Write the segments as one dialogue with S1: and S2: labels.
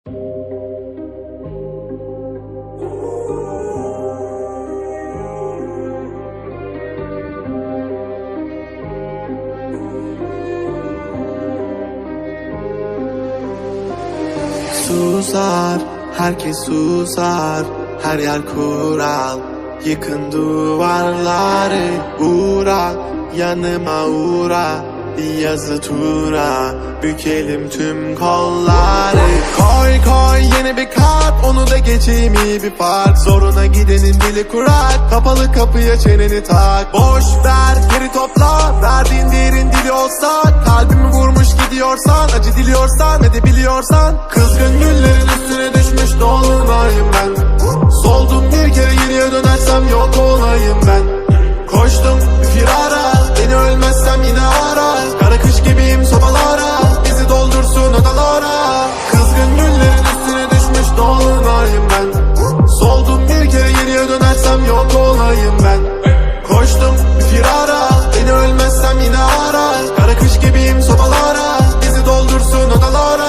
S1: Susar, herkes susar, her yer kural. Yıkın duvarları, uğra, yanıma uğra. Bir yazı tura, bükelim tüm kolları. Koy koy yeni bir kart, onu da geçeyim iyi bir park. Zoruna gidenin dili kurak, kapalı kapıya çeneni tak. Boş ver geri topla, verdiğin değerin dili olsa. Kalbimi vurmuş gidiyorsan, acı diliyorsan ve de biliyorsan. Kızgın güllerin üstüne düşmüş dolunayım ben. Soldum bir kere geriye dönersem yok olayım ben. Koştum firara, beni ölmezsem yine ara. Kara kış gibiyim sobalara, bizi doldursun odalara. Kızgın güllerin üstüne düşmüş dolunayım ben. Soldum bir kere geriye dönersem yok olayım ben. Koştum firara, beni ölmezsem yine ara. Kara kış gibiyim sobalara, bizi doldursun odalara.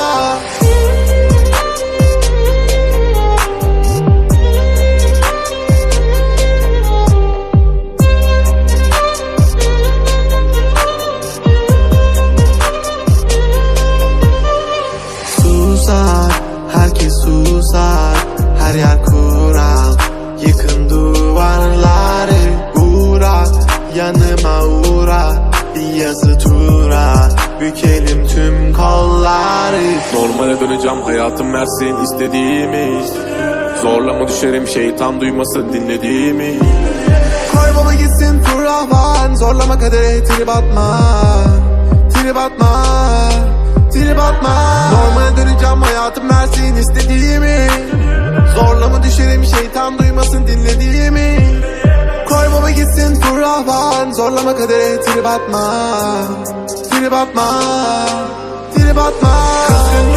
S1: Herkes susar, her yer kural. Yıkın duvarları, uğra, yanıma uğra. Bir yazı tura, bükelim tüm kolları.
S2: Normale döneceğim, hayatım versin istediğimi. Zorlama düşerim, şeytan duymasın dinlediğimi.
S1: Koy baba gitsin furahvan, zorlama kadere trip atma. Trip atma, trip atma. Normale döneceğim, hayatım versin istediğimi. Zorlama düşerim, şeytan duymasın dinlediğimi. Koy baba gitsin furahvan, zorlama kadere trip atma. Trip atma, trip atma. Kızgın